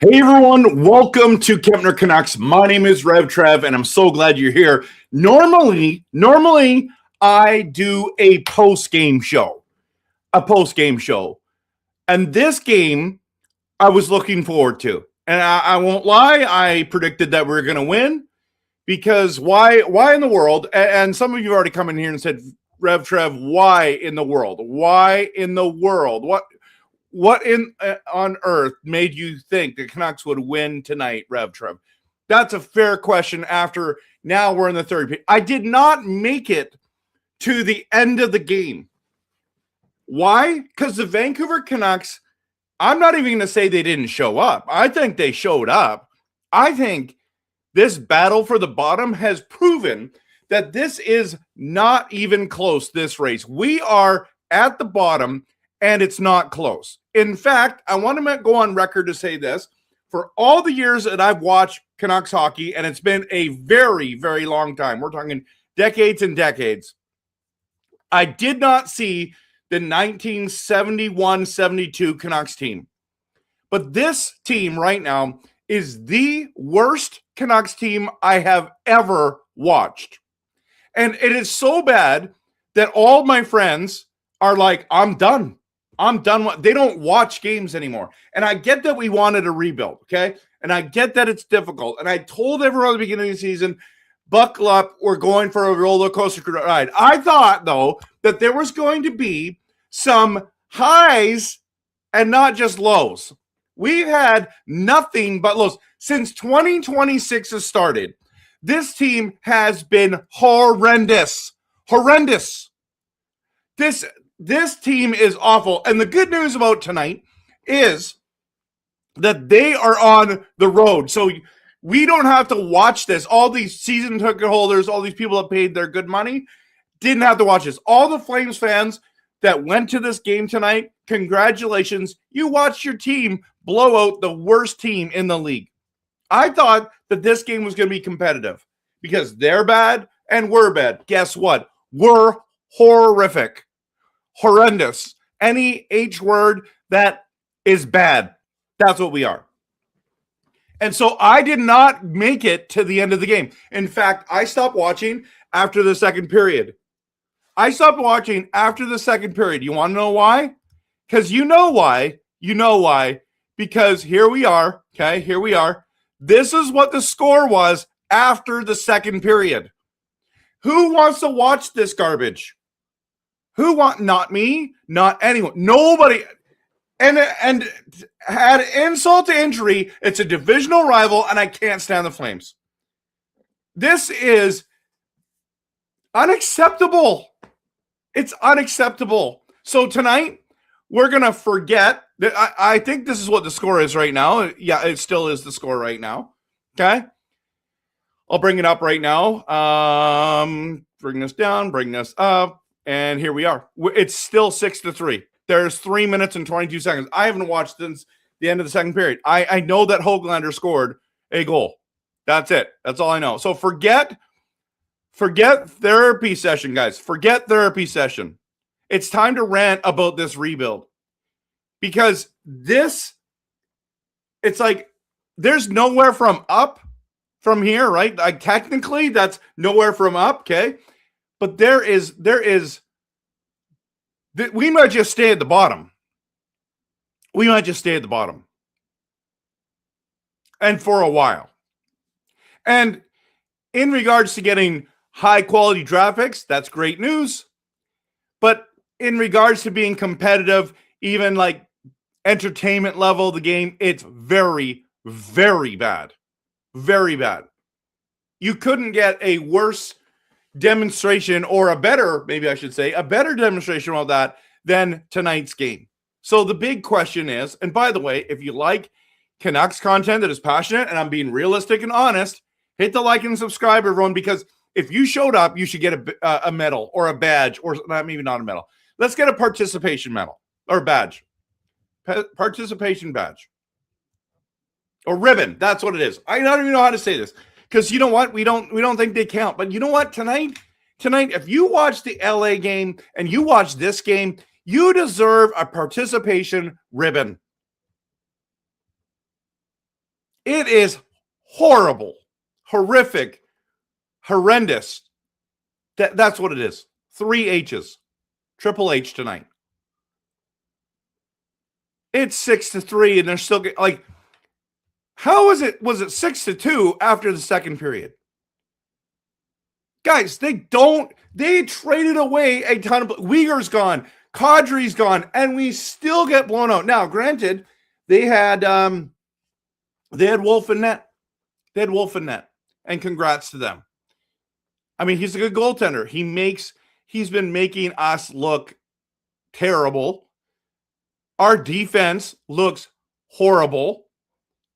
Hey everyone, welcome to Kempner Canucks. My name is RevTrev, and I'm so glad you're here. Normally, I do a post-game show. And this game, I was looking forward to. And I won't lie, I predicted that we were going to win. Because why in the world, and some of you have already come in here and said, RevTrev, why in the world? Why in the world? What on earth made you think the Canucks would win tonight, RevTrev? That's a fair question after now we're in the third period. I did not make it to the end of the game. Why? Because the Vancouver Canucks, I'm not even going to say they didn't show up. I think they showed up. I think this battle for the bottom has proven that this is not even close, this race. We are at the bottom, and it's not close. In fact, I want to go on record to say this. For all the years that I've watched Canucks hockey, and it's been a very, very long time, we're talking decades and decades, I did not see the 1971-72 Canucks team. But this team right now is the worst Canucks team I have ever watched. And it is so bad that all my friends are like, I'm done. They don't watch games anymore. And I get that we wanted a rebuild, okay? And I get that it's difficult. And I told everyone at the beginning of the season, buckle up, we're going for a roller coaster ride. I thought, though, that there was going to be some highs and not just lows. We've had nothing but lows. Since 2026 has started, this team has been horrendous. This team is awful. And the good news about tonight is that they are on the road. So we don't have to watch this. All these season ticket holders, all these people that paid their good money, didn't have to watch this. All the Flames fans that went to this game tonight, congratulations. You watched your team blow out the worst team in the league. I thought that this game was going to be competitive because they're bad and we're bad. Guess what? We're horrific. Horrendous. Any H word that is bad. That's what we are. And so I did not make it to the end of the game. In fact, I stopped watching after the second period. You want to know why? Because you know why. Because here we are. Okay, here we are. This is what the score was after the second period. Who wants to watch this garbage? Not me, not anyone, nobody. And had insult to injury, it's a divisional rival, and I can't stand the Flames. This is unacceptable. It's unacceptable. So tonight, we're going to forget that. I think this is what the score is right now. Yeah, it still is the score right now. Okay? I'll bring it up right now. Bring this down, bring this up. And here we are. It's still 6-3. There's 3 minutes and 22 seconds. I haven't watched since the end of the second period. I know that Höglander scored a goal. That's it. That's all I know. So forget therapy session, guys. Forget therapy session. It's time to rant about this rebuild. Because it's like there's nowhere from up from here, right? Like technically that's nowhere from up, okay? But we might just stay at the bottom. And for a while. And in regards to getting high quality draft picks, that's great news. But in regards to being competitive, even like entertainment level of the game, it's very, very bad. Very bad. You couldn't get a worse demonstration, or a better, maybe I should say, a better demonstration of that than tonight's game. So the big question is, and by the way, if you like Canucks content that is passionate, and I'm being realistic and honest, hit the like and subscribe, everyone, because if you showed up, you should get a medal or a badge, or maybe not a medal. Let's get a participation medal or badge. Participation badge. Or ribbon. That's what it is. I don't even know how to say this. Because you know what? We don't think they count. But you know what? Tonight, if you watch the LA game and you watch this game, you deserve a participation ribbon. It is horrible, horrific, horrendous. That's what it is. 3 H's. Triple H tonight. It's 6-3, and they're still like, how is it? Was it 6-2 after the second period? Guys, they traded away a ton of, Uyghur's gone, Kadri's gone, and we still get blown out. Now, granted, they had Wolf in net. They had Wolf in net, and congrats to them. I mean, he's a good goaltender. He's been making us look terrible. Our defense looks horrible.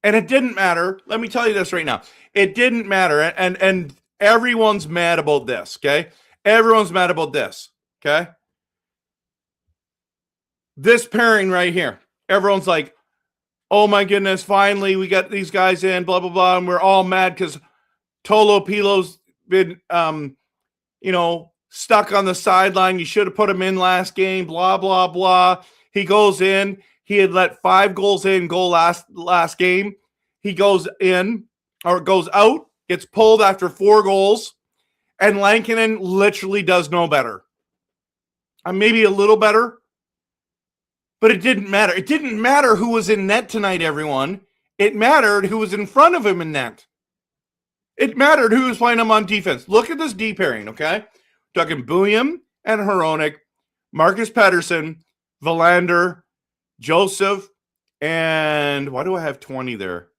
And it didn't matter. Let me tell you this right now. It didn't matter. And everyone's mad about this, okay? Everyone's mad about this, okay? This pairing right here. Everyone's like, oh my goodness, finally we got these guys in, blah, blah, blah. And we're all mad because Tolo Pilo's been, stuck on the sideline. You should have put him in last game, blah, blah, blah. He goes in. He had let 5 goals in goal last game. He goes in, or goes out, gets pulled after 4 goals, and Lankinen literally does no better. Maybe a little better, but it didn't matter. It didn't matter who was in net tonight, everyone. It mattered who was in front of him in net. It mattered who was playing him on defense. Look at this D pairing, okay? Talking Buium and Hronek, Marcus Pettersson, Verlander, Joseph, and why do I have 20 there?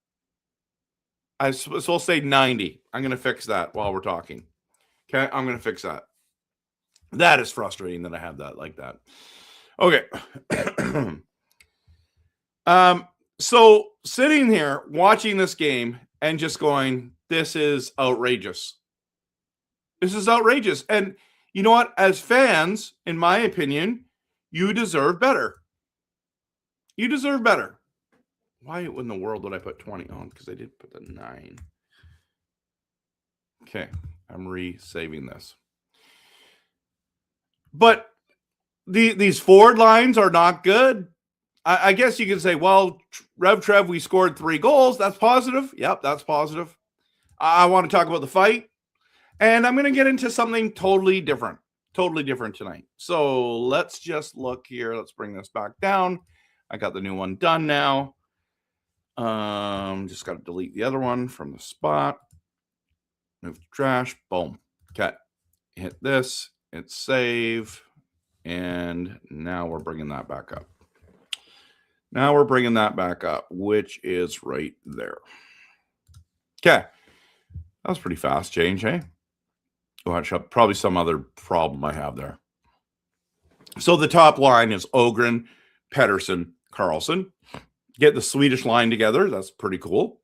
I supposed to say 90. I'm going to fix that while we're talking. Okay, I'm going to fix that. That is frustrating that I have that like that. Okay. So sitting here watching this game and just going, this is outrageous. This is outrageous. And you know what? As fans, in my opinion, you deserve better. You deserve better. Why in the world would I put 20 on? Because I did put the 9. Okay, I'm re-saving this. But these forward lines are not good. I guess you could say, well, RevTrev, we scored 3 goals. That's positive. Yep, that's positive. I want to talk about the fight. And I'm going to get into something totally different. Totally different tonight. So let's just look here. Let's bring this back down. I got the new one done now. Just got to delete the other one from the spot. Move to trash. Boom. Okay. Hit this. Hit save. And now we're bringing that back up. Now we're bringing that back up, which is right there. Okay. That was pretty fast change, hey? Probably some other problem I have there. So the top line is Ogren, Pettersson, Karlsson. Get the Swedish line together. That's pretty cool.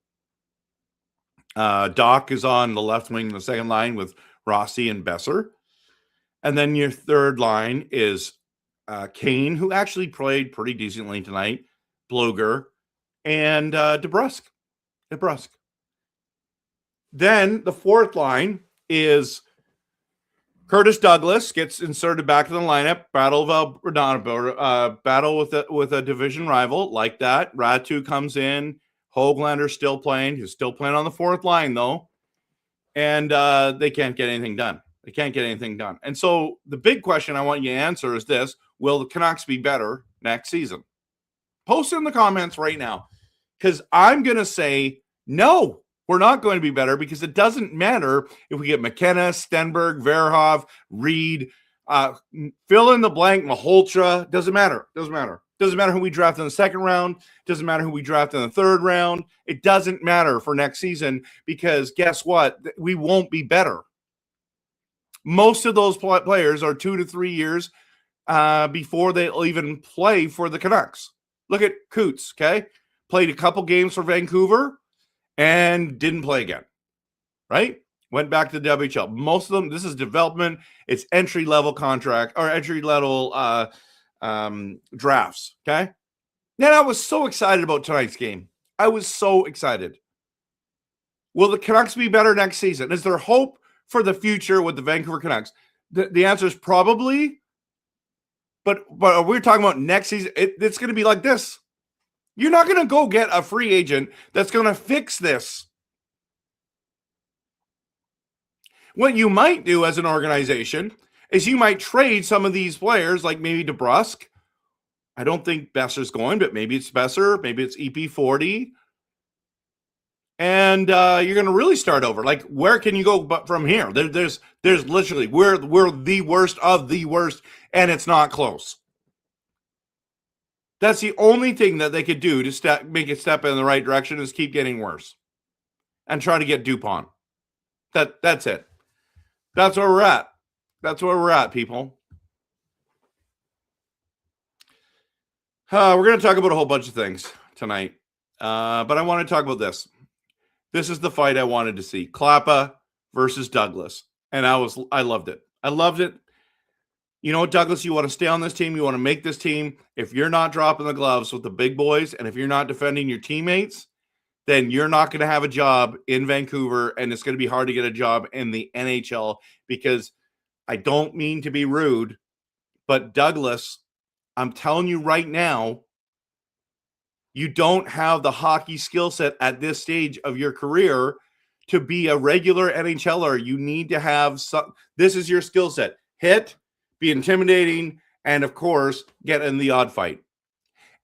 Doc is on the left wing, the second line with Rossi and Besser. And then your third line is Kane, who actually played pretty decently tonight, Bluger, and DeBrusk. Then the fourth line is Curtis Douglas gets inserted back in the lineup. Battle with a division rival like that. Ratu comes in. Höglander's still playing. He's still playing on the fourth line though, and they can't get anything done. And so the big question I want you to answer is this: will the Canucks be better next season? Post it in the comments right now, because I'm going to say no. We're not going to be better, because it doesn't matter if we get McKenna, Stenberg, Verhoff, Reed, Fill in the blank, Maholtra. Doesn't matter. Doesn't matter. Doesn't matter who we draft in the second round. Doesn't matter who we draft in the third round. It doesn't matter for next season because guess what? We won't be better. Most of those players are 2 to 3 years before they'll even play for the Canucks. Look at Coots, okay? Played a couple games for Vancouver and didn't play again, right? Went back to the WHL. Most of them, this is development. It's entry-level contract or entry-level drafts, okay? And I was so excited about tonight's game. I was so excited. Will the Canucks be better next season? Is there hope for the future with the Vancouver Canucks? The answer is probably, but we're talking about next season. It's going to be like this. You're not going to go get a free agent that's going to fix this. What you might do as an organization is you might trade some of these players, like maybe DeBrusk. I don't think Besser's going, but maybe it's Besser. Maybe it's EP40. And you're going to really start over. Like, where can you go from here? There's literally, we're the worst of the worst, and it's not close. That's the only thing that they could do to make it step in the right direction is keep getting worse and try to get Dupont. That's it. That's where we're at. That's where we're at, people. We're going to talk about a whole bunch of things tonight, but I want to talk about this. This is the fight I wanted to see. Klappa versus Douglas. And I loved it. I loved it. You know what, Douglas, you want to stay on this team. You want to make this team. If you're not dropping the gloves with the big boys and if you're not defending your teammates, then you're not going to have a job in Vancouver, and it's going to be hard to get a job in the NHL because I don't mean to be rude, but Douglas, I'm telling you right now, you don't have the hockey skill set at this stage of your career to be a regular NHLer. You need to have some. This is your skill set. Hit, be intimidating, and of course, get in the odd fight.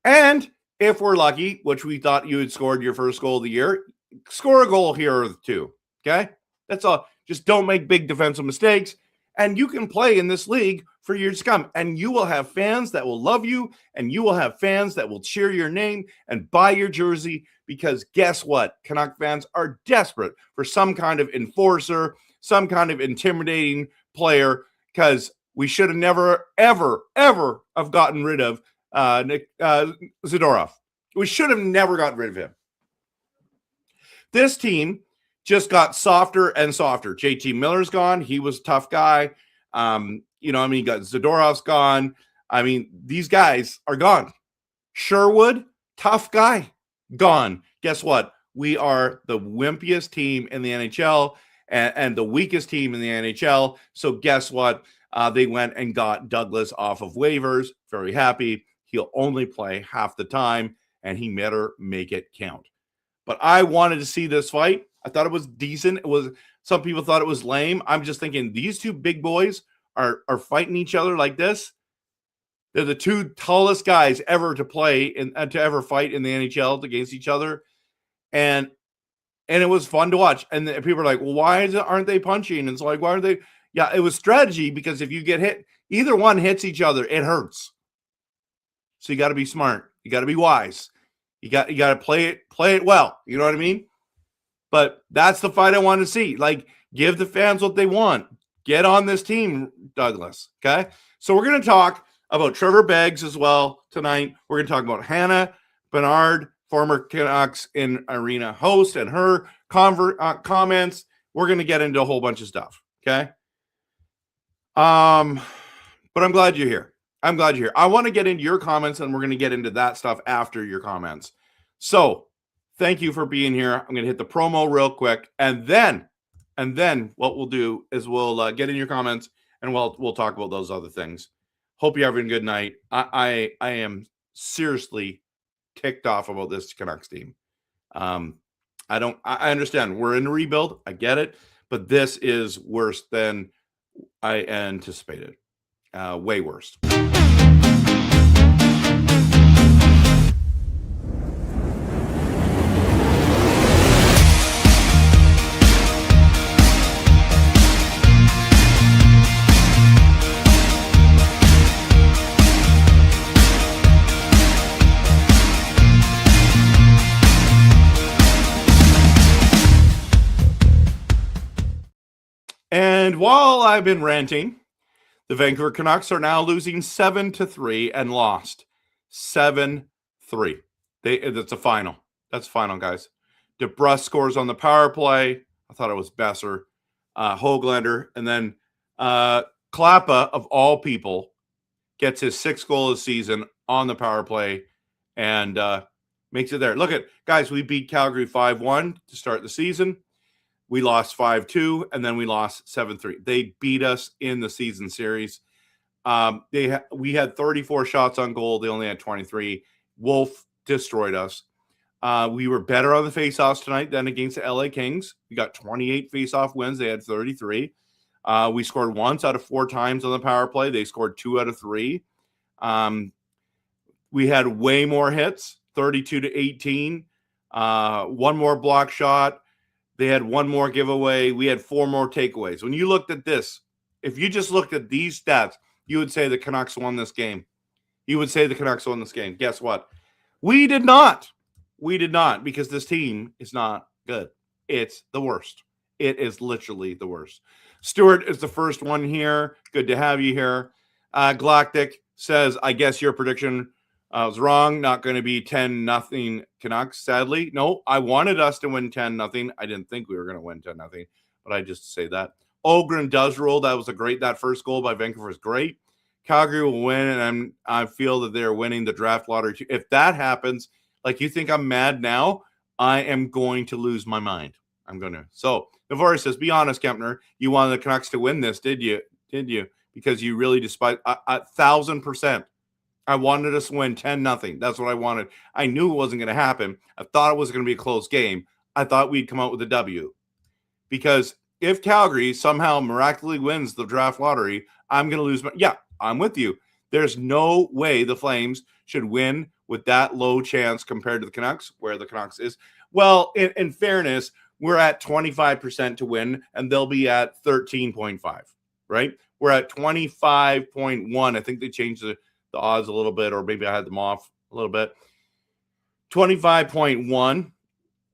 And if we're lucky, which we thought you had scored your first goal of the year, score a goal here or two. Okay? That's all. Just don't make big defensive mistakes. And you can play in this league for years to come. And you will have fans that will love you. And you will have fans that will cheer your name and buy your jersey. Because guess what? Canuck fans are desperate for some kind of enforcer, some kind of intimidating player. Because we should have never, ever, ever have gotten rid of Zadorov. We should have never gotten rid of him. This team just got softer and softer. JT Miller's gone. He was a tough guy. You got Zadorov's gone. I mean, these guys are gone. Sherwood, tough guy, gone. Guess what? We are the wimpiest team in the NHL and the weakest team in the NHL. So guess what? They went and got Douglas off of waivers. Very happy. He'll only play half the time, and he better make it count. But I wanted to see this fight. I thought it was decent. Some people thought it was lame. I'm just thinking these two big boys are fighting each other like this. They're the two tallest guys ever to play and to ever fight in the NHL against each other, and it was fun to watch. And people are like, "Well, why aren't they punching?" And it's like, "Why are they?" Yeah, it was strategy because if you get hit, either one hits each other, it hurts. So you got to be smart. You got to be wise. You got to play it well. You know what I mean? But that's the fight I want to see. Like, give the fans what they want. Get on this team, Douglas. Okay? So we're going to talk about Trevor Beggs as well tonight. We're going to talk about Hannah Bernard, former Canucks in Arena host, and her comments. We're going to get into a whole bunch of stuff. Okay? But I'm glad you're here. I want to get into your comments, and we're going to get into that stuff after your comments. So thank you for being here. I'm going to hit the promo real quick, and then what we'll do is we'll get in your comments, and we'll talk about those other things. Hope you're having a good night. I am seriously ticked off about this Canucks team. I understand we're in a rebuild. I get it, but this is worse than I anticipated. Way worse. while I've been ranting, the Vancouver Canucks are now losing 7-3 and lost 7-3. That's a final. That's final, guys. DeBrusk scores on the power play. I thought it was Besser, Höglander, and then Klappa, of all people, gets his 6th goal of the season on the power play and makes it there. Look at, guys, we beat Calgary 5-1 to start the season. We lost 5-2, and then we lost 7-3. They beat us in the season series. We had 34 shots on goal. They only had 23. Wolf destroyed us. We were better on the faceoffs tonight than against the LA Kings. We got 28 faceoff wins. They had 33. We scored once out of 4 times on the power play. They scored 2 out of 3. We had way more hits, 32-18. One more block shot. They had 1 more giveaway. We had 4 more takeaways. When you looked at this, if you just looked at these stats, you would say the Canucks won this game. Guess what? We did not. Because this team is not good. It's the worst. It is literally the worst. Stuart is the first one here. Good to have you here. Galactic says, I guess your prediction was wrong. Not going to be 10-0 Canucks, sadly. No, I wanted us to win 10-0. I didn't think we were going to win 10-0, but I just say that. Ogren does rule. That first goal by Vancouver is great. Calgary will win, and I feel that they're winning the draft lottery too. If that happens, like you think I'm mad now, I am going to lose my mind. I'm going to. So, Navarre says, be honest, Kempner. You wanted the Canucks to win this, did you? Because you really despise 1,000%. I wanted us to win 10-0. That's what I wanted. I knew it wasn't going to happen. I thought it was going to be a close game. I thought we'd come out with a W. Because if Calgary somehow miraculously wins the draft lottery, I'm going to lose my... Yeah, I'm with you. There's no way the Flames should win with that low chance compared to the Canucks, where the Canucks is. Well, in fairness, we're at 25% to win, and they'll be at 13.5, right? We're at 25.1. I think they changed the odds a little bit, or maybe I had them off a little bit. 25.1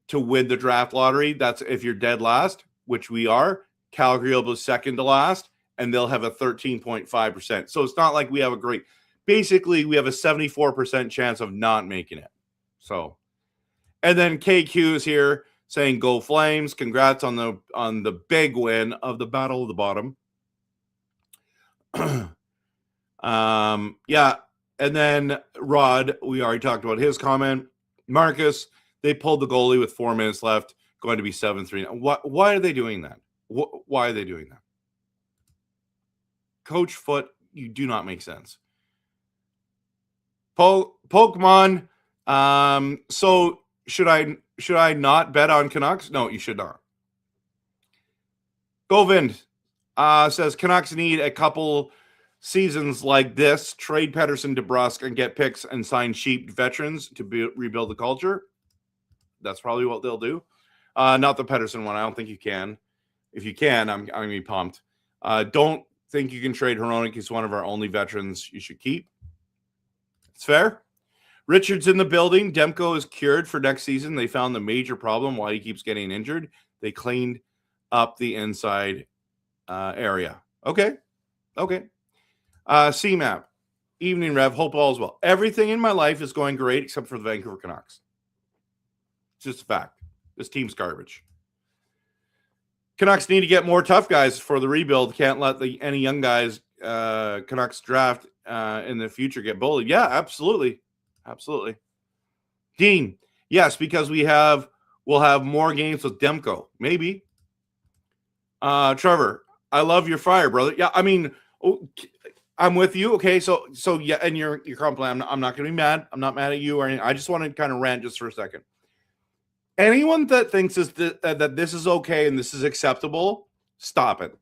to win the draft lottery. That's if you're dead last, which we are. Calgary will be second to last, and they'll have a 13.5%. So it's not like we have a great... Basically, we have a 74% chance of not making it. So, and then KQ is here saying, go Flames. Congrats on the big win of the Battle of the Bottom. Yeah. And then Rod, we already talked about his comment. Marcus, they pulled the goalie with 4 minutes left, going to be 7-3. Why are they doing that? Why are they doing that? Coach Foot, you do not make sense. Pokemon. So should I not bet on Canucks? No, you should not. Govind says Canucks need a couple seasons like this. Trade Pettersson, DeBrusk, and get picks and sign cheap veterans to rebuild the culture. That's probably what they'll do. Not the Pettersson one. I don't think you can. If you can, I'm going to be pumped. Don't think you can trade Hronek. He's one of our only veterans you should keep. It's fair. Richard's in the building. Demko is cured for next season. They found the major problem why he keeps getting injured. They cleaned up the inside area. Okay. CMAP. Evening, Rev. Hope all is well. Everything in my life is going great except for the Vancouver Canucks. It's just a fact. This team's garbage. Canucks need to get more tough guys for the rebuild. Can't let any young guys Canucks draft in the future get bullied. Yeah, absolutely. Dean, yes, because we'll have more games with Demko. Maybe. Trevor, I love your fire, brother. Yeah, I mean, I'm with you. Okay, so yeah, and you're complaining. I'm not going to be mad. I'm not mad at you or anything. I just want to kind of rant just for a second. Anyone that thinks that this is okay and this is acceptable, stop it.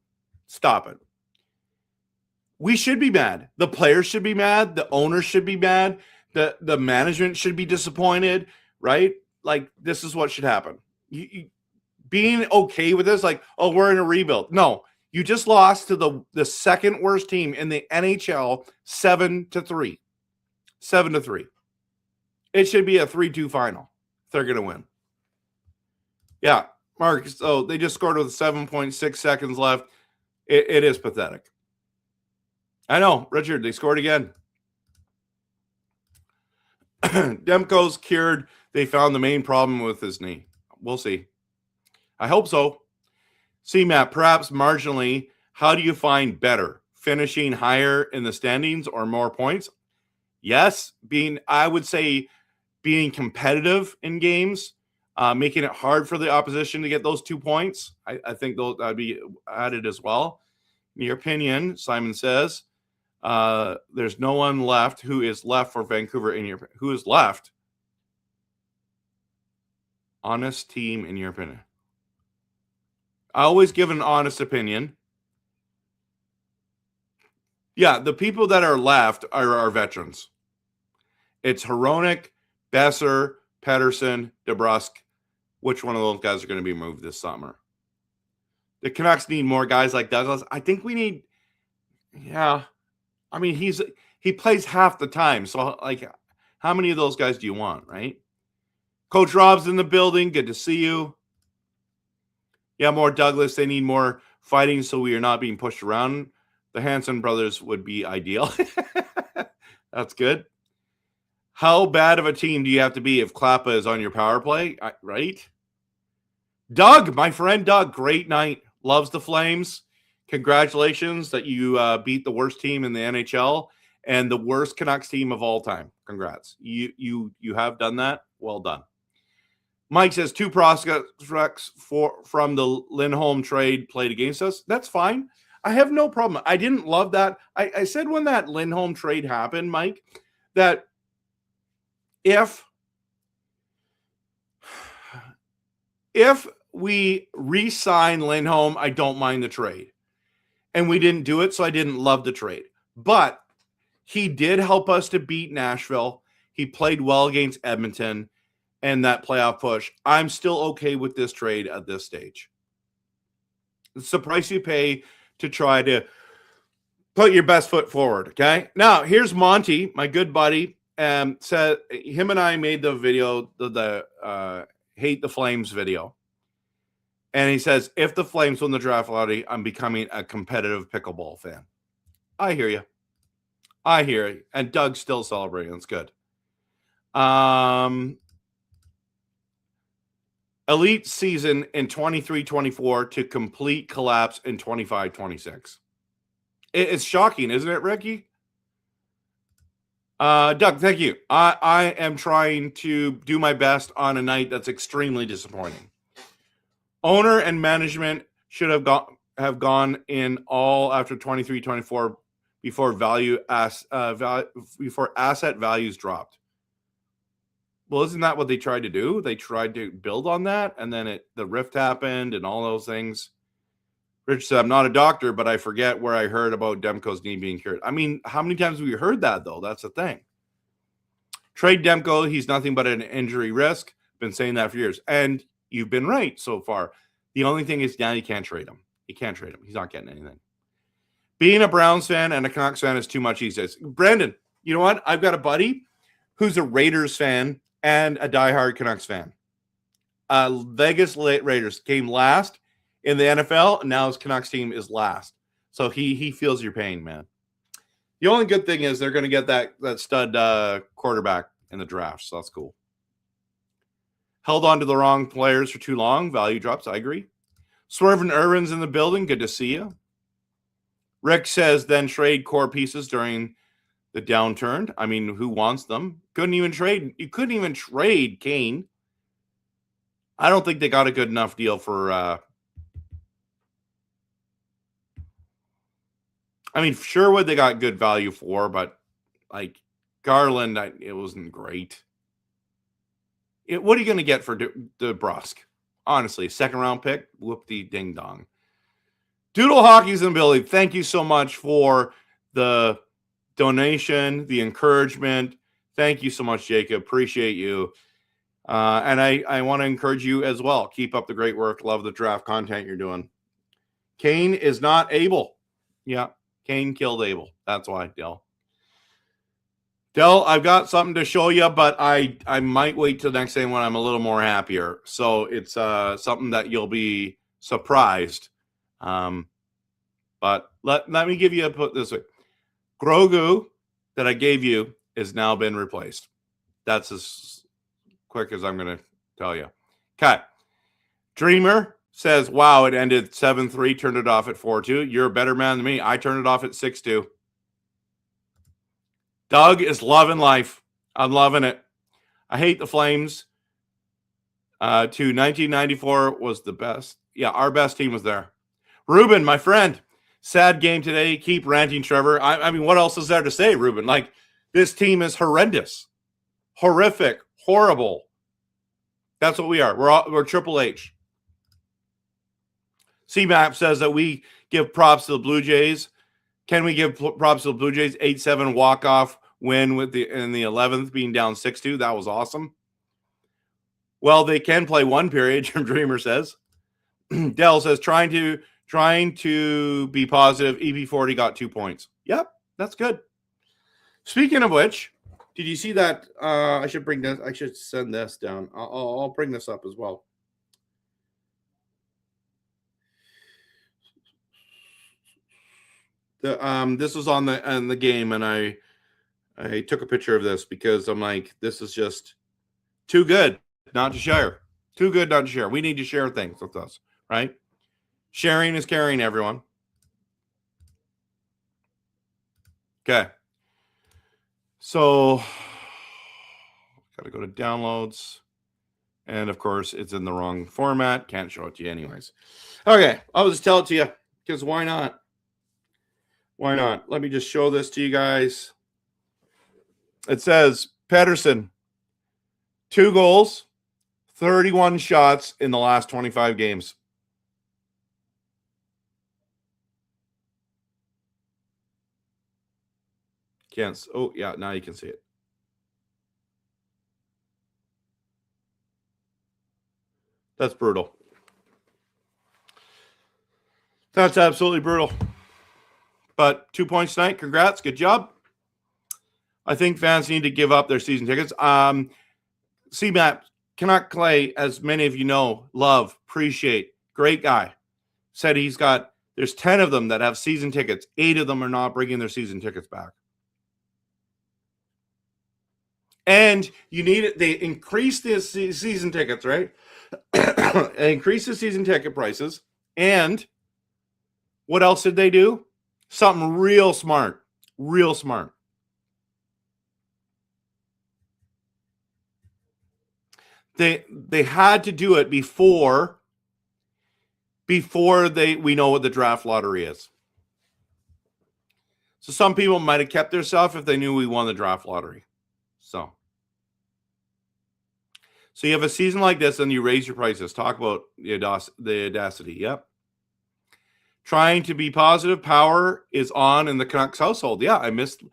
We should be mad. The players should be mad. The owners should be mad. The management should be disappointed, right? Like, this is what should happen. You being okay with this, like, oh, we're in a rebuild. No, you just lost to the second worst team in the NHL 7-3. 7-3. It should be a 3-2 final. They're going to win. Yeah, Mark, so they just scored with 7.6 seconds left. It is pathetic. I know, Richard, they scored again. Demko's cured. They found the main problem with his knee. We'll see. I hope so. CMAP, perhaps marginally, how do you find better? Finishing higher in the standings or more points? Yes, I would say being competitive in games, making it hard for the opposition to get those 2 points. I think that'd be added as well. In your opinion, Simon says, there's no one left. Who is left for Vancouver who is left? Honest team in your opinion. I always give an honest opinion. Yeah, the people that are left are our veterans. It's Hronek, Besser, Pettersson, DeBrusk. Which one of those guys are going to be moved this summer? The Canucks need more guys like Douglas. I think we need, yeah. I mean, he plays half the time. So, like, how many of those guys do you want, right? Coach Rob's in the building. Good to see you. Yeah, more Douglas. They need more fighting so we are not being pushed around. The Hanson brothers would be ideal. That's good. How bad of a team do you have to be if Klappa is on your power play? Right? Doug, my friend Doug, great night. Loves the Flames. Congratulations that you beat the worst team in the NHL and the worst Canucks team of all time. Congrats. You have done that. Well done. Mike says 2 prospects from the Lindholm trade played against us. That's fine. I have no problem. I didn't love that. I said when that Lindholm trade happened, Mike, that if we re-sign Lindholm, I don't mind the trade. And we didn't do it, so I didn't love the trade. But he did help us to beat Nashville. He played well against Edmonton and that playoff push. I'm still okay with this trade at this stage. It's the price you pay to try to put your best foot forward, okay? Now, here's Monty, my good buddy. Said him and I made the video, the Hate the Flames video. And he says, if the Flames win the draft lottery, I'm becoming a competitive pickleball fan. I hear you. I hear you. And Doug's still celebrating. That's good. Elite season in 23-24 to complete collapse in 25-26. It's shocking, isn't it, Ricky? Doug, thank you. I am trying to do my best on a night that's extremely disappointing. Owner and management should have gone in all after 23-24 before before asset values dropped. Well, isn't that what they tried to do? They tried to build on that, and then the rift happened and all those things. Rich said, I'm not a doctor, but I forget where I heard about Demko's knee being cured. I mean, how many times have we heard that, though? That's the thing. Trade Demko. He's nothing but an injury risk. Been saying that for years. And you've been right so far. The only thing is now you can't trade him. You can't trade him. He's not getting anything. Being a Browns fan and a Canucks fan is too much these days. Brandon, you know what? I've got a buddy who's a Raiders fan and a diehard Canucks fan. Vegas Raiders came last in the NFL, and now his Canucks team is last. So he feels your pain, man. The only good thing is they're going to get that stud quarterback in the draft, so that's cool. Held on to the wrong players for too long. Value drops, I agree. Swervin Irvin's in the building. Good to see you. Rick says then trade core pieces during the downturn. I mean, who wants them? You couldn't even trade Kane. I don't think they got a good enough deal for I mean, Sherwood they got good value for, but like Garland, it wasn't great. What are you going to get for DeBrusk? Honestly, second round pick, whoop-de-ding dong. Doodle Hockey's in the building. Thank you so much for the donation, the encouragement. Thank you so much, Jacob. Appreciate you. And I want to encourage you as well. Keep up the great work. Love the draft content you're doing. Kane is not able. Yeah, Kane killed Abel. That's why, Dell. Dell, I've got something to show you, but I might wait till next day when I'm a little more happier. So it's something that you'll be surprised. But But let me give you put this way. Grogu that I gave you has now been replaced. That's as quick as I'm going to tell you. Okay. Dreamer says, wow, it ended 7-3, turned it off at 4-2. You're a better man than me. I turned it off at 6-2. Doug is loving life. I'm loving it. I hate the Flames. 1994 was the best. Yeah, our best team was there. Ruben, my friend, sad game today. Keep ranting, Trevor. I mean, what else is there to say, Ruben? Like, this team is horrendous, horrific, horrible. That's what we are. We're Triple H. CMAP says that we give props to the Blue Jays. Can we give props to the Blue Jays? 8-7 walk-off win in the 11th being down 6-2. That was awesome. Well, they can play one period, Dreamer says. Dell says, trying to be positive. EP40 got 2 points. Yep, that's good. Speaking of which, did you see that? I should send this down. I'll bring this up as well. This was on the game, and I took a picture of this because I'm like, this is just too good not to share. Too good not to share. We need to share things with us, right? Sharing is caring, everyone. Okay. So, got to go to downloads. And, of course, it's in the wrong format. Can't show it to you anyways. Okay. I'll just tell it to you because why not? Why not? Let me just show this to you guys. It says Pedersen, 2 goals, 31 shots in the last 25 games. Can't. Oh, yeah. Now you can see it. That's brutal. That's absolutely brutal. But 2 points tonight. Congrats. Good job. I think fans need to give up their season tickets. CMAP, Canuck Clay, as many of you know, love, appreciate, great guy. Said there's 10 of them that have season tickets. 8 of them are not bringing their season tickets back. And you need it. They increased the season tickets, right? They increased the season ticket prices. And what else did they do? Something real smart. Real smart. They had to do it before we know what the draft lottery is. So some people might have kept their stuff if they knew we won the draft lottery. So you have a season like this and you raise your prices. Talk about the audacity. Yep. Trying to be positive. Power is on in the Canucks household. Yeah, I missed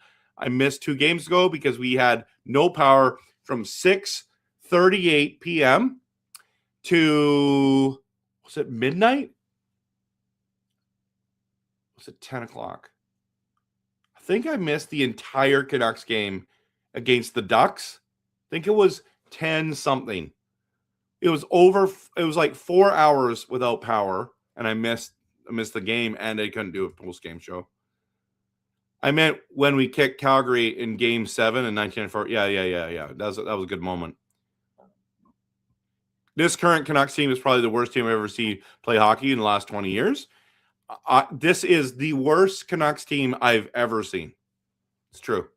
2 games ago because we had no power from 6:38 p.m. to, was it midnight? Was it 10 o'clock? I think I missed the entire Canucks game against the Ducks. I think it was 10 something. It was like 4 hours without power, and I missed the game, and I couldn't do a post-game show. I meant when we kicked Calgary in Game 7 in 1994. Yeah. That was a good moment. This current Canucks team is probably the worst team I've ever seen play hockey in the last 20 years. This is the worst Canucks team I've ever seen. It's true.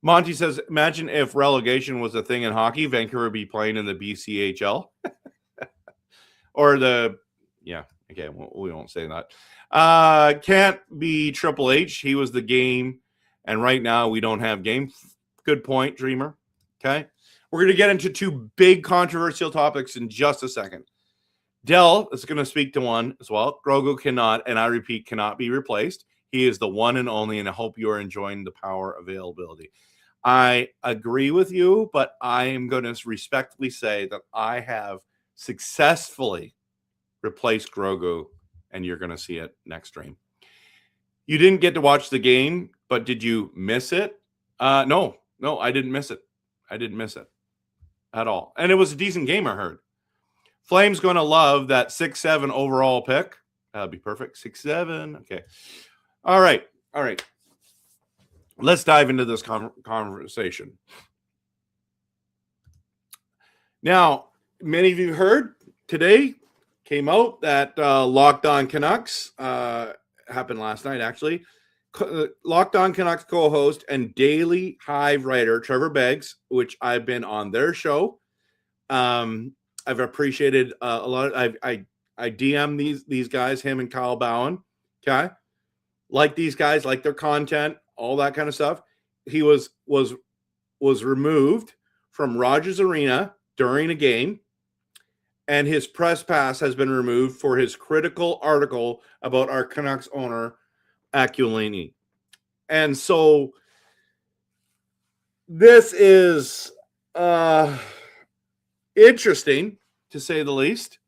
Monty says, imagine if relegation was a thing in hockey, Vancouver would be playing in the BCHL. Or okay, we won't say that. Can't be Triple H. He was the game, and right now we don't have game. Good point, Dreamer. Okay. We're going to get into 2 big controversial topics in just a second. Dell is going to speak to one as well. Grogu cannot, and I repeat, cannot be replaced. He is the one and only, and I hope you are enjoying the power availability. I agree with you, but I am going to respectfully say that I have successfully replaced Grogu, and you're going to see it next stream. You didn't get to watch the game, but did you miss it? No, I didn't miss it. I didn't miss it at all. And it was a decent game, I heard. Flames going to love that 6-7 overall pick. That'd be perfect. 6-7. Okay. All right. Let's dive into this conversation. Now, many of you heard today came out that Locked On Canucks happened last night, actually. Locked On Canucks co-host and Daily Hive writer Trevor Beggs, which I've been on their show. I've appreciated a lot. I DM these guys, him and Kyle Bowen. Okay, like these guys, like their content, all that kind of stuff. He was removed from Rogers Arena during a game, and his press pass has been removed for his critical article about our Canucks owner Aquilini. And so this is interesting, to say the least.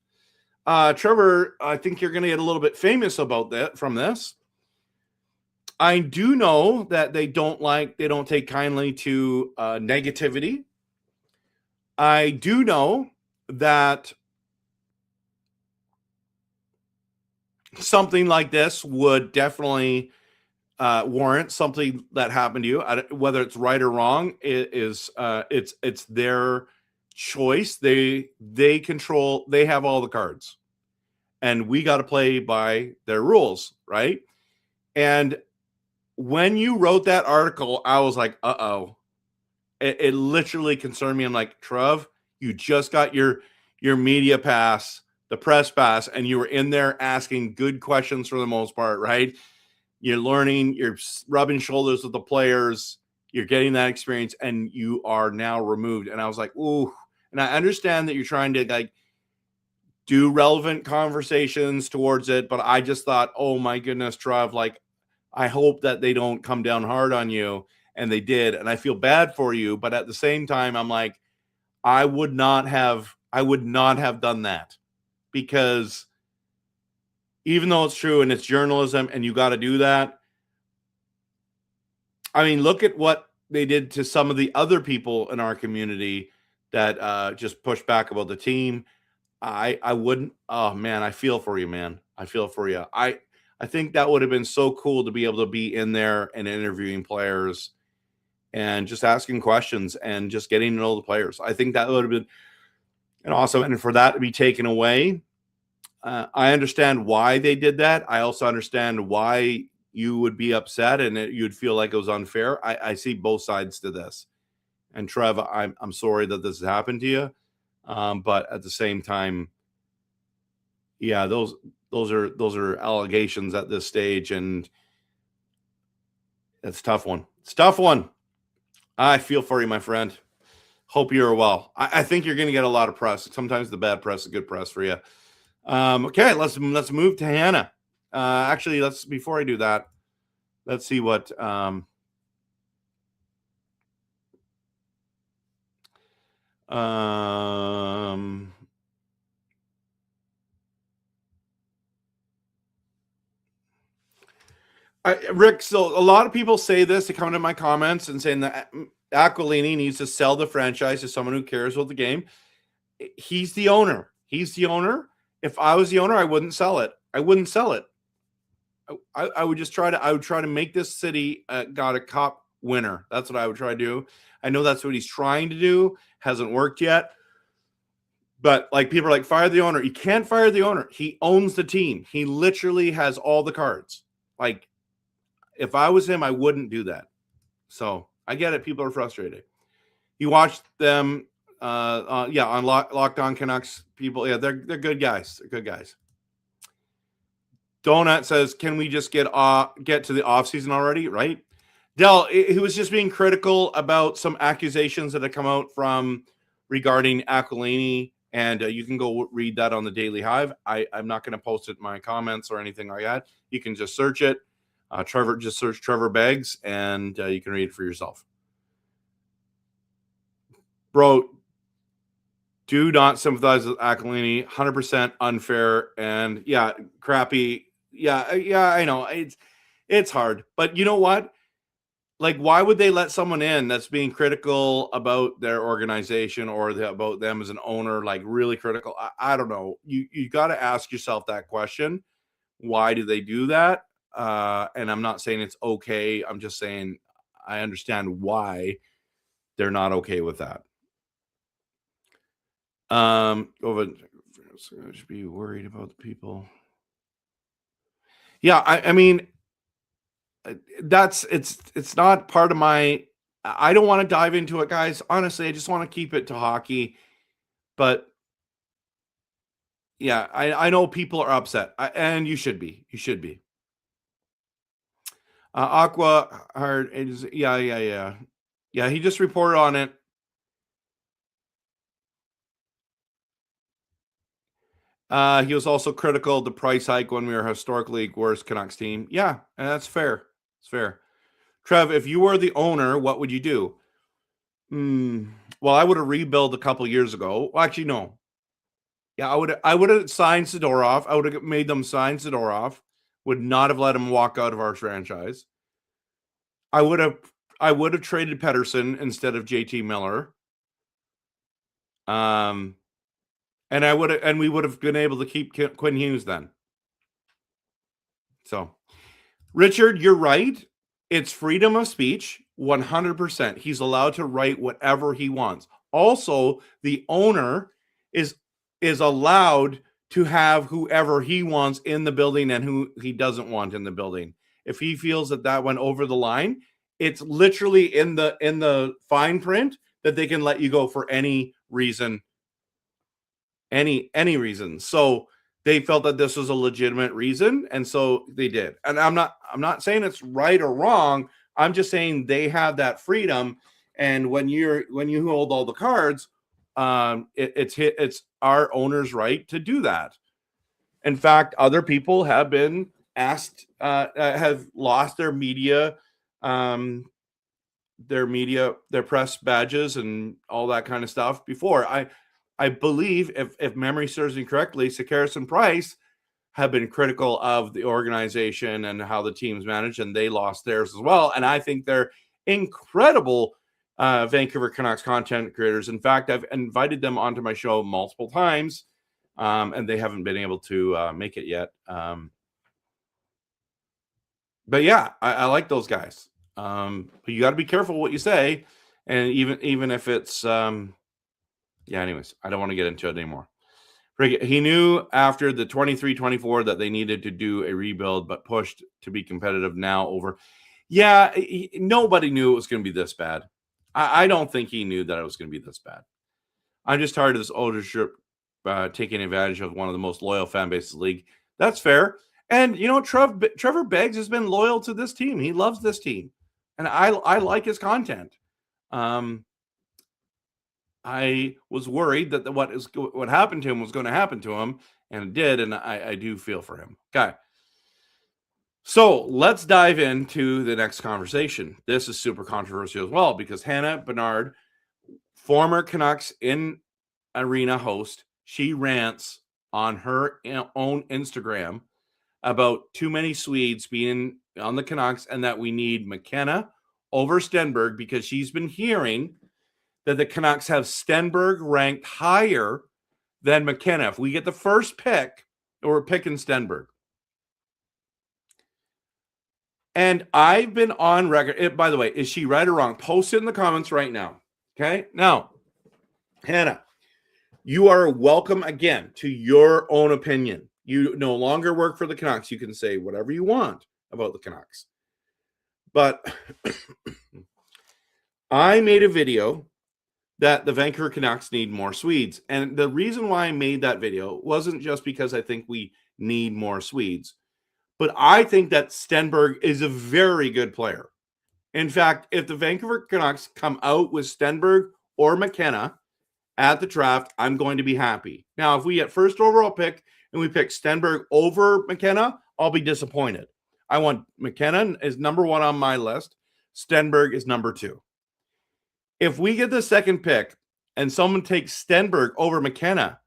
Trevor, I think you're going to get a little bit famous about that from this. I do know that they don't take kindly to negativity. I do know that something like this would definitely warrant something that happened to you. Whether it's right or wrong, it's their choice. They control. They have all the cards, and we got to play by their rules, right? And when you wrote that article, I was like, uh-oh. It literally concerned me. I'm like, Trev, you just got your media pass, the press pass, and you were in there asking good questions for the most part, right? You're learning, you're rubbing shoulders with the players, you're getting that experience, and you are now removed. And I was like, ooh. And I understand that you're trying to like do relevant conversations towards it, but I just thought, oh my goodness, Trev, like, I hope that they don't come down hard on you. And they did. And I feel bad for you. But at the same time, I'm like, I would not have done that, because even though it's true and it's journalism and you got to do that. I mean, look at what they did to some of the other people in our community that just pushed back about the team. I wouldn't. Oh man, I feel for you, man. I feel for you. I think that would have been so cool to be able to be in there and interviewing players and just asking questions and just getting to know the players. I think that would have been an awesome. And for that to be taken away, I understand why they did that. I also understand why you would be upset and you'd feel like it was unfair. I see both sides to this. And Trev, I'm sorry that this has happened to you. But at the same time, yeah, those are allegations at this stage, and it's a tough one. It's a tough one. I feel for you, my friend. Hope you're well. I think you're going to get a lot of press. Sometimes the bad press is good press for you. Okay, let's move to Hannah. Actually, before I do that, let's see what Rick, so a lot of people say this. They come into my comments and saying that Aquilini needs to sell the franchise to someone who cares about the game. He's the owner. If I was the owner, I wouldn't sell it. I would just try to make this city got a cup winner. That's what I would try to do. I know that's what he's trying to do. Hasn't worked yet. But like people are like, fire the owner. You can't fire the owner. He owns the team. He literally has all the cards. Like, if I was him, I wouldn't do that. So I get it. People are frustrated. You watch them, on Locked On Canucks. People, yeah, they're good guys. They're good guys. Donut says, "Can we just get to the off season already?" Right, Del. He was just being critical about some accusations that have come out from regarding Aquilini, and you can go read that on the Daily Hive. I'm not going to post it in my comments or anything like that. You can just search it. Trevor, just search Trevor Beggs, and you can read it for yourself. Bro, do not sympathize with Aquilini. 100% unfair and crappy. Yeah, I know it's hard, but you know what? Like, why would they let someone in that's being critical about their organization or about them as an owner? Like, really critical. I don't know. You got to ask yourself that question. why do they do that. And I'm not saying it's okay. I'm just saying I understand why they're not okay with that. I should be worried about the people. Yeah, I mean, it's not part of my. I don't want to dive into it, guys. Honestly, I just want to keep it to hockey. But yeah, I know people are upset, and you should be. You should be. Aqua hard. Yeah. He just reported on it. He was also critical of the price hike when we were historically worst Canucks team. Yeah, and that's fair. It's fair. Trev, if you were the owner, what would you do? Well, I would have rebuilt a couple years ago. Well, actually, no. Yeah, I would have signed Zadorov. I would have made them sign Zadorov. Would not have let him walk out of our franchise. I would have traded Pedersen instead of JT Miller. And we would have been able to keep Quinn Hughes then. So, Richard, you're right. It's freedom of speech, 100%. He's allowed to write whatever he wants. Also, the owner is allowed to have whoever he wants in the building and who he doesn't want in the building. If he feels that went over the line, it's literally in the fine print that they can let you go for any reason. Any reason. So they felt that this was a legitimate reason, and so they did. And I'm not saying it's right or wrong. I'm just saying they have that freedom. And when you hold all the cards, it's our owner's right to do that. In fact, other people have been asked, have lost their press badges and all that kind of stuff before. I believe, if memory serves me correctly, Sakaris and Price have been critical of the organization and how the team's managed, and they lost theirs as well. And I think they're incredible Vancouver Canucks content creators. In fact, I've invited them onto my show multiple times, and they haven't been able to make it yet. But yeah, I like those guys. But you got to be careful what you say, and even if it's anyways, I don't want to get into it anymore. He knew after the 23-24 that they needed to do a rebuild, but pushed to be competitive now over. Yeah, nobody knew it was going to be this bad. I don't think he knew that it was going to be this bad. I'm just tired of this ownership taking advantage of one of the most loyal fan bases in the league. That's fair. And, Trevor Beggs has been loyal to this team. He loves this team. And I like his content. I was worried that what happened to him was going to happen to him, and it did, and I do feel for him. Okay. So let's dive into the next conversation. This is super controversial as well because Hannah Bernard, former Canucks in Arena host, she rants on her own Instagram about too many Swedes being on the Canucks and that we need McKenna over Stenberg because she's been hearing that the Canucks have Stenberg ranked higher than McKenna. If we get the first pick, we're picking Stenberg. And I've been on record. By the way, is she right or wrong? Post it in the comments right now. Okay? Now, Hannah, you are welcome again to your own opinion. You no longer work for the Canucks. You can say whatever you want about the Canucks. But I made a video that the Vancouver Canucks need more Swedes. And the reason why I made that video wasn't just because I think we need more Swedes, but I think that Stenberg is a very good player. In fact, if the Vancouver Canucks come out with Stenberg or McKenna at the draft, I'm going to be happy. Now, if we get first overall pick and we pick Stenberg over McKenna, I'll be disappointed. I want McKenna is number one on my list. Stenberg is number two. If we get the second pick and someone takes Stenberg over McKenna,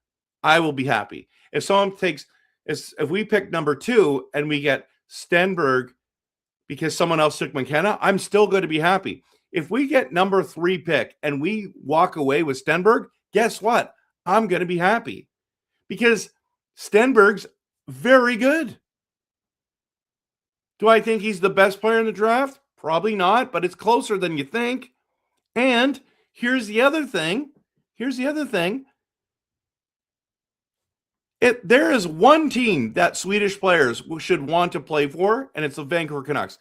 I will be happy. If we pick number two and we get Stenberg because someone else took McKenna, I'm still going to be happy. If we get number 3 pick and we walk away with Stenberg, guess what? I'm going to be happy because Stenberg's very good. Do I think he's the best player in the draft? Probably not, but it's closer than you think. And here's the other thing. There is one team that Swedish players should want to play for, and it's the Vancouver Canucks.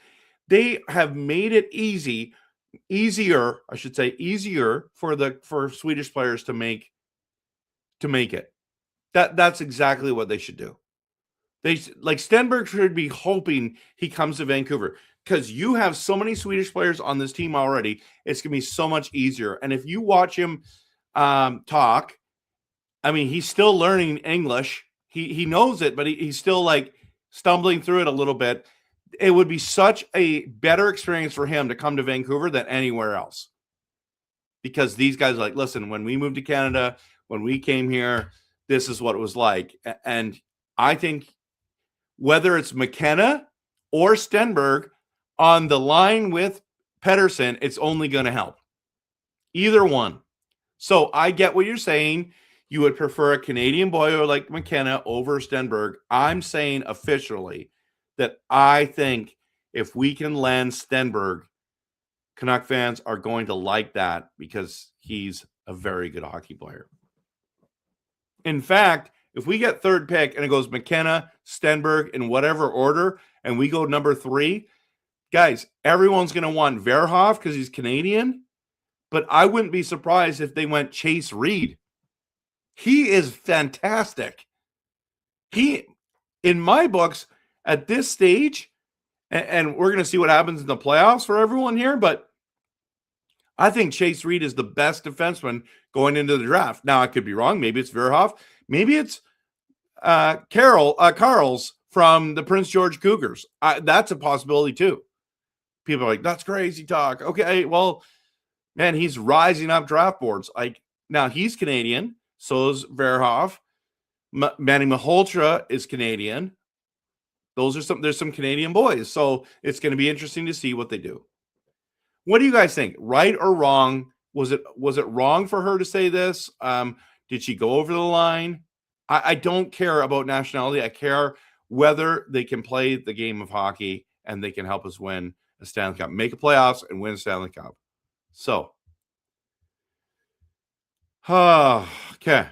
They have made it easier for Swedish players to make it. That's exactly what they should do. Stenberg should be hoping he comes to Vancouver, because you have so many Swedish players on this team already. It's going to be so much easier. And if you watch him talk, I mean, he's still learning English. He knows it, but he's still like stumbling through it a little bit. It would be such a better experience for him to come to Vancouver than anywhere else. Because these guys are like, listen, when we moved to Canada, when we came here, this is what it was like. And I think whether it's McKenna or Stenberg on the line with Pettersson, it's only going to help. Either one. So I get what you're saying. You would prefer a Canadian boy like McKenna over Stenberg. I'm saying officially that I think if we can land Stenberg, Canuck fans are going to like that because he's a very good hockey player. In fact, if we get third pick and it goes McKenna, Stenberg in whatever order, and we go number 3, guys, everyone's going to want Verhoff because he's Canadian, but I wouldn't be surprised if they went Chase Reed. He is fantastic. He, in my books, at this stage, and we're going to see what happens in the playoffs for everyone here, but I think Chase Reed is the best defenseman going into the draft. Now, I could be wrong. Maybe it's Verhoff. Maybe it's Carls from the Prince George Cougars. That's a possibility too. People are like, that's crazy talk. Okay, well, man, he's rising up draft boards. Like, now he's Canadian. So is Verhoff. Manny Malhotra is Canadian. There's some Canadian boys. So it's going to be interesting to see what they do. What do you guys think? Right or wrong? Was it wrong for her to say this? Did she go over the line? I don't care about nationality. I care whether they can play the game of hockey and they can help us win a Stanley Cup, make a playoffs and win a Stanley Cup. So, okay.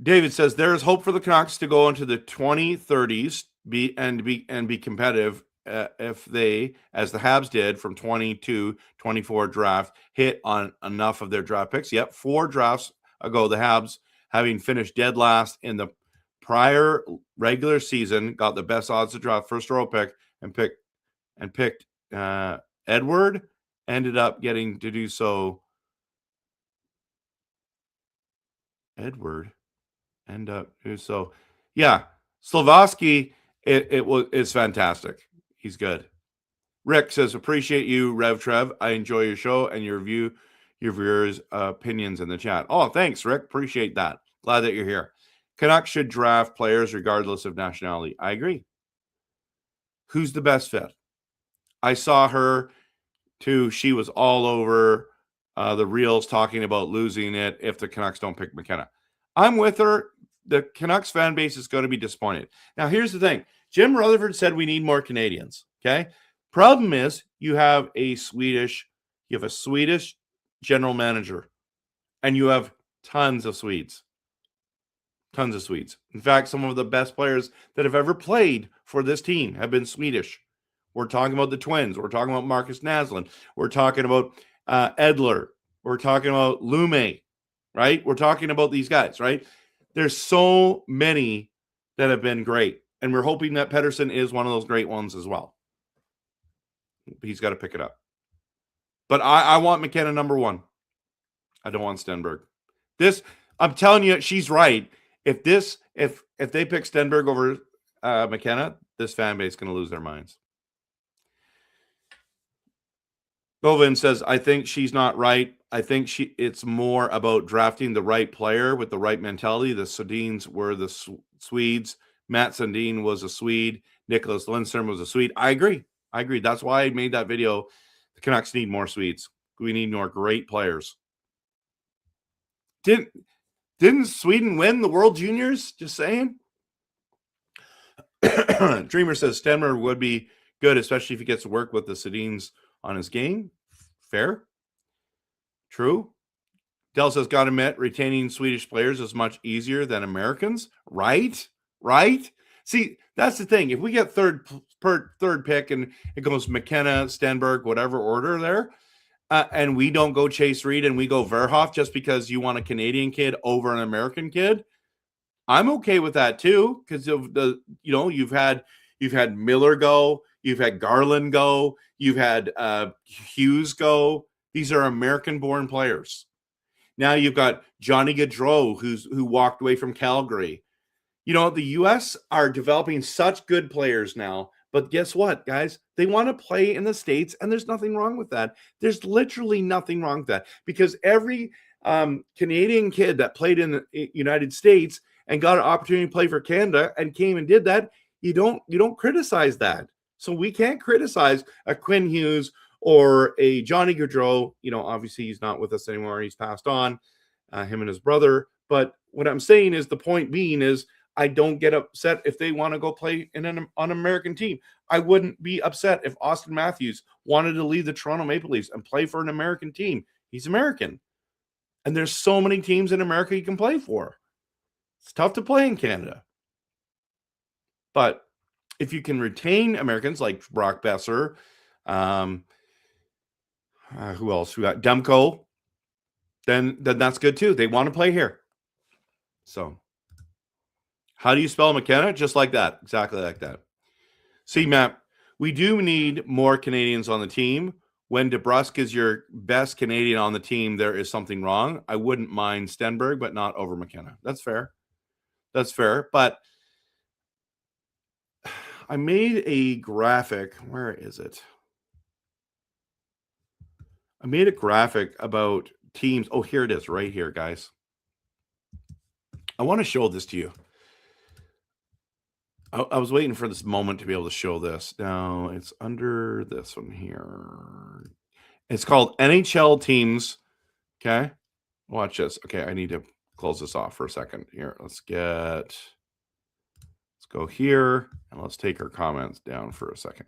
David says there is hope for the Canucks to go into the 2030s be competitive if they, as the Habs did from 22-24 draft, hit on enough of their draft picks. Yep, 4 drafts ago, the Habs, having finished dead last in the prior regular season, got the best odds to draft first row pick and picked Edward. Ended up getting to do so. Edward. End up do so. Yeah, Slavoski. It's fantastic. He's good. Rick says, appreciate you, RevTrev. I enjoy your show and your viewers' opinions in the chat. Oh, thanks, Rick. Appreciate that. Glad that you're here. Canucks should draft players regardless of nationality. I agree. Who's the best fit? I saw her, too. She was all over the reels talking about losing it if the Canucks don't pick McKenna. I'm with her. The Canucks fan base is going to be disappointed. Now, here's the thing. Jim Rutherford said we need more Canadians, okay? Problem is you have a Swedish general manager, and you have tons of Swedes. Tons of Swedes. In fact, some of the best players that have ever played for this team have been Swedish. We're talking about the Twins. We're talking about Marcus Naslund. We're talking about Edler. We're talking about Lume, right? We're talking about these guys, right? There's so many that have been great. And we're hoping that Pettersson is one of those great ones as well. He's got to pick it up. But I want McKenna number 1. I don't want Stenberg. I'm telling you, she's right. If they pick Stenberg over McKenna, this fan base is going to lose their minds. Govin says, I think she's not right. I think it's more about drafting the right player with the right mentality. The Sundins were the Swedes. Matt Sundin was a Swede. Nicholas Lindstrom was a Swede. I agree. That's why I made that video. The Canucks need more Swedes. We need more great players. Didn't Sweden win the World Juniors? Just saying. Dreamer says Stenmer would be good, especially if he gets to work with the Sedins on his game. Fair. True. Del says, gotta admit, retaining Swedish players is much easier than Americans. Right? See, that's the thing. If we get third pick and it goes McKenna, Stenberg, whatever order there, and we don't go Chase Reed and we go Verhoff just because you want a Canadian kid over an American kid, I'm okay with that too, because of the you've had Miller go, you've had Garland go, you've had Hughes go. These are American-born players. Now you've got Johnny Gaudreau, who walked away from Calgary. The U.S. are developing such good players now, but guess what, guys? They want to play in the States, and there's nothing wrong with that. There's literally nothing wrong with that, because every Canadian kid that played in the United States and got an opportunity to play for Canada and came and did that, you don't criticize that. So we can't criticize a Quinn Hughes or a Johnny Gaudreau. Obviously he's not with us anymore. He's passed on, him and his brother. But what I'm saying is, the point being is, I don't get upset if they want to go play in an American team. I wouldn't be upset if Austin Matthews wanted to leave the Toronto Maple Leafs and play for an American team. He's American. And there's so many teams in America you can play for. It's tough to play in Canada. But if you can retain Americans like Brock Besser, who else? We got Demko, then that's good too. They want to play here. So how do you spell McKenna? Just like that. Exactly like that. See, Matt, we do need more Canadians on the team. When DeBrusk is your best Canadian on the team, there is something wrong. I wouldn't mind Stenberg, but not over McKenna. That's fair. But I made a graphic. Where is it? I made a graphic about teams. Oh, here it is, right here, guys. I want to show this to you. I was waiting for this moment to be able to show this. Now, it's under this one here. It's called NHL teams. Okay. Watch this. Okay, I need to close this off for a second here. Let's go here, and let's take our comments down for a second.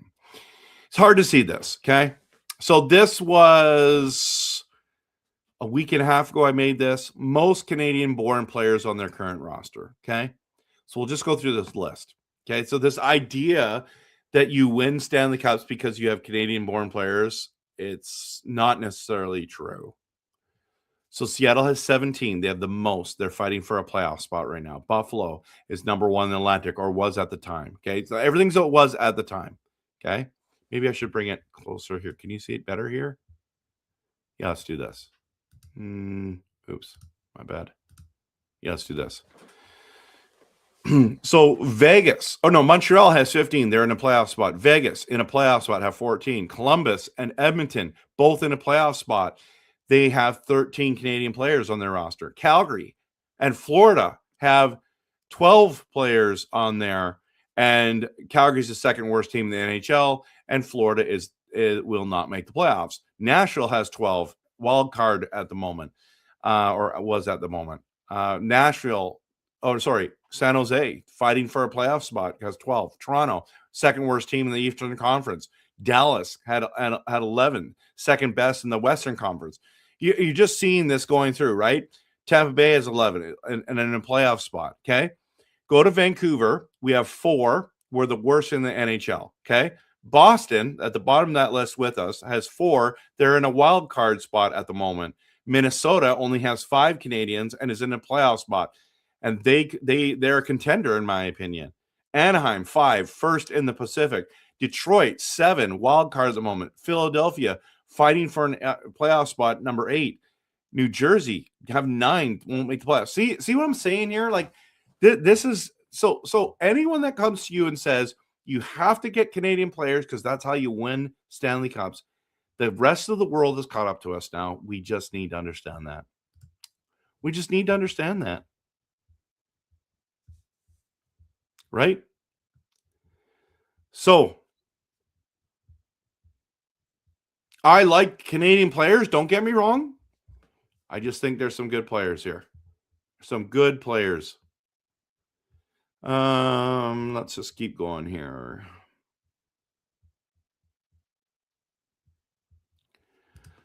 It's hard to see this, okay? So this was a week and a half ago I made this. Most Canadian-born players on their current roster, okay? So we'll just go through this list, okay? So this idea that you win Stanley Cups because you have Canadian-born players, it's not necessarily true. So Seattle has 17. They have the most. They're fighting for a playoff spot right now. Buffalo is number one in the Atlantic, or was at the time. Okay, so everything's what it was at the time. Okay, maybe I should bring it closer here. Can you see it better here? Yeah, let's do this. Oops, my bad. Yeah, let's do this. So Vegas, Montreal has 15. They're in a playoff spot. Vegas in a playoff spot have 14. Columbus and Edmonton both in a playoff spot. They have 13 Canadian players on their roster. Calgary and Florida have 12 players on there, and Calgary's the second worst team in the NHL, and Florida will not make the playoffs. Nashville has 12, wild card at the moment, or was at the moment. San Jose, fighting for a playoff spot, has 12. Toronto, second worst team in the Eastern Conference. Dallas had 11, second best in the Western Conference. You're just seeing this going through, right? Tampa Bay has 11 and in a playoff spot, okay? Go to Vancouver. We have 4. We're the worst in the NHL, okay? Boston, at the bottom of that list with us, has 4. They're in a wild card spot at the moment. Minnesota only has 5 Canadians and is in a playoff spot. And they're a contender, in my opinion. Anaheim, 5, first in the Pacific. Detroit, 7, wild cards at the moment. Philadelphia, fighting for a playoff spot, number 8. New Jersey have 9, won't make the playoffs. See what I'm saying here? Like, this is so anyone that comes to you and says you have to get Canadian players because that's how you win Stanley Cups, the rest of the world has caught up to us now. We just need to understand that. Right? So I like Canadian players. Don't get me wrong. I just think there's some good players here. Some good players. Let's just keep going here.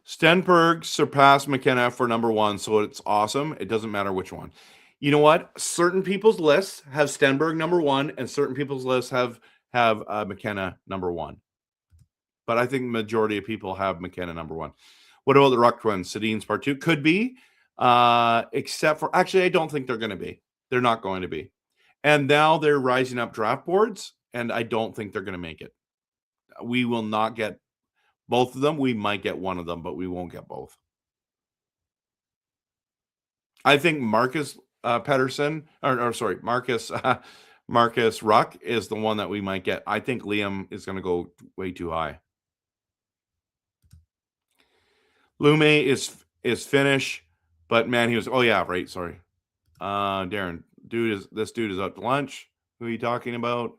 Stenberg surpassed McKenna for number one, so it's awesome. It doesn't matter which one. You know what? Certain people's lists have Stenberg number one, and certain people's lists have McKenna number one. But I think majority of people have McKenna number one. What about the Ruck Twins? Sedin's part two could be, except for actually, I don't think they're going to be. They're not going to be. And now they're rising up draft boards, and I don't think they're going to make it. We will not get both of them. We might get one of them, but we won't get both. I think Marcus Pedersen, Marcus Ruck is the one that we might get. I think Liam is going to go way too high. Lume is Finnish, but man, he was. Oh yeah, right. Sorry, Darren. This dude is out to lunch. Who are you talking about?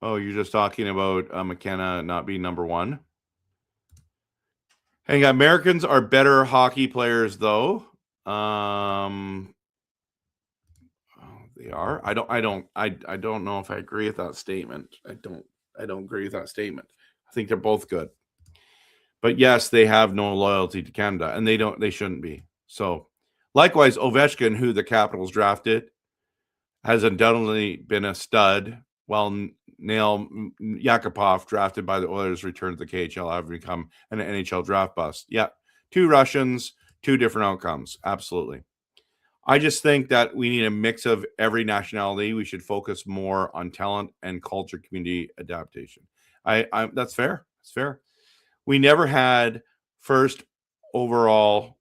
Oh, you're just talking about McKenna not being number one. And Americans are better hockey players, though. They are. I don't know if I agree with that statement. I don't agree with that statement. I think they're both good. But yes, they have no loyalty to Canada, and they shouldn't be. So, likewise, Ovechkin, who the Capitals drafted, has undoubtedly been a stud, while Nail Yakupov, drafted by the Oilers, returned to the KHL, have become an NHL draft bust. Yeah, two Russians, two different outcomes. Absolutely. I just think that we need a mix of every nationality. We should focus more on talent and culture, community adaptation. That's fair. It's fair. We never had first overall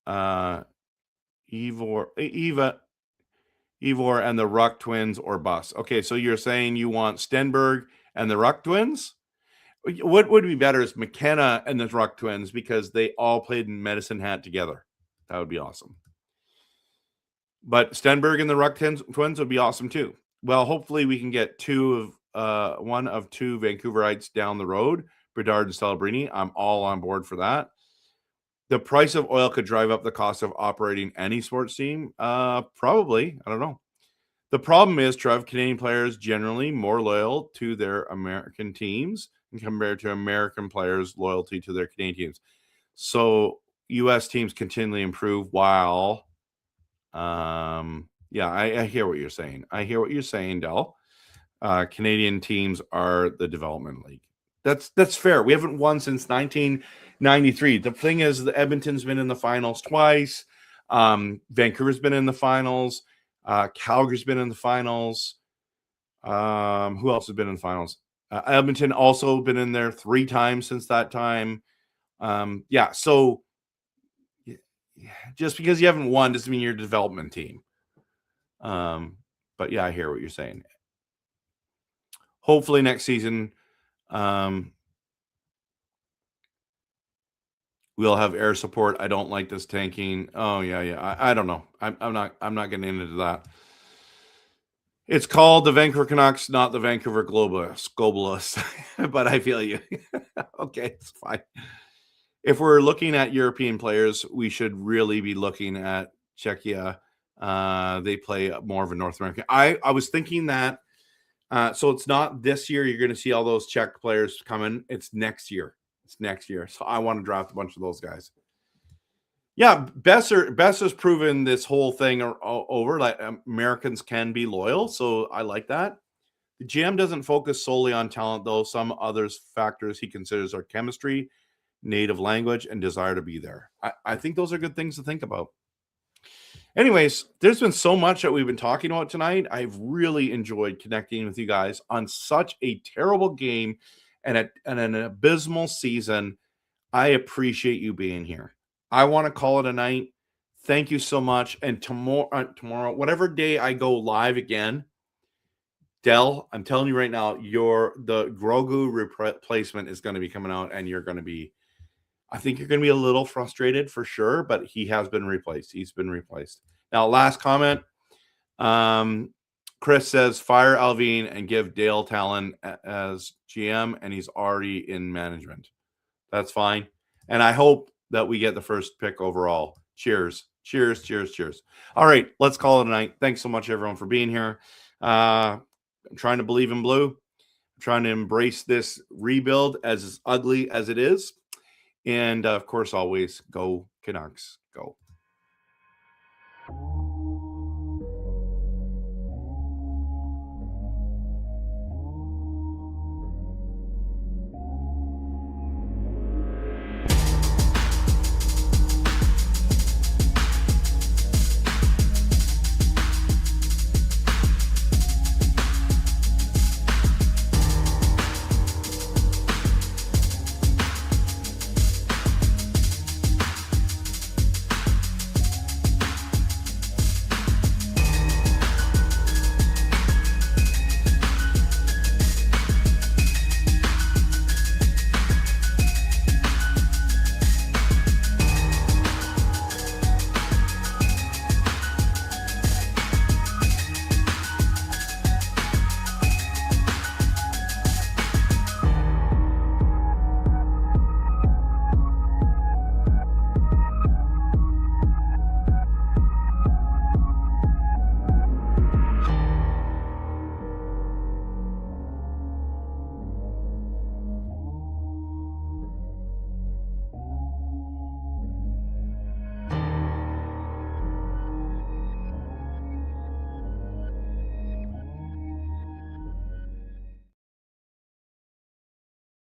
Ivor and the Ruck Twins or bust. Okay, so you're saying you want Stenberg and the Ruck Twins? What would be better is McKenna and the Ruck Twins, because they all played in Medicine Hat together. That would be awesome. But Stenberg and the Ruck Twins would be awesome too. Well, hopefully we can get one of two Vancouverites down the road, Bedard and Celebrini. I'm all on board for that. The price of oil could drive up the cost of operating any sports team. Probably. I don't know. The problem is, Trev, Canadian players generally more loyal to their American teams compared to American players' loyalty to their Canadian teams. So U.S. teams continually improve while, I hear what you're saying. I hear what you're saying, Del. Canadian teams are the development league. That's fair. We haven't won since 1993. The thing is, the Edmonton's been in the finals twice. Vancouver's been in the finals. Calgary's been in the finals. Who else has been in the finals? Edmonton also been in there 3 times since that time. So just because you haven't won doesn't mean you're a development team. But yeah, I hear what you're saying. Hopefully next season, we'll have air support. I don't like this tanking. Oh yeah. I don't know. I'm not getting into that. It's called the Vancouver Canucks, not the Vancouver Globalists. But I feel you. Okay, it's fine. If we're looking at European players, we should really be looking at Czechia. They play more of a North American. I was thinking that. So it's not this year you're going to see all those Czech players coming. It's next year. So I want to draft a bunch of those guys. Yeah, Besser has proven this whole thing over. Like, Americans can be loyal, so I like that. The GM doesn't focus solely on talent, though. Some other factors he considers are chemistry, native language, and desire to be there. I think those are good things to think about. Anyways, there's been so much that we've been talking about tonight. I've really enjoyed connecting with you guys on such a terrible game and an abysmal season. I appreciate you being here. I want to call it a night. Thank you so much. And tomorrow, whatever day I go live again, Del, I'm telling you right now, the Grogu replacement is going to be coming out, and I think you're going to be a little frustrated for sure, but he has been replaced. He's been replaced. Now, last comment. Chris says, fire Alvin and give Dale Talon as GM, and he's already in management. That's fine. And I hope that we get the first pick overall. Cheers. Cheers, cheers, cheers. All right, let's call it a night. Thanks so much, everyone, for being here. I'm trying to believe in blue. I'm trying to embrace this rebuild as ugly as it is. And, of course, always go Canucks.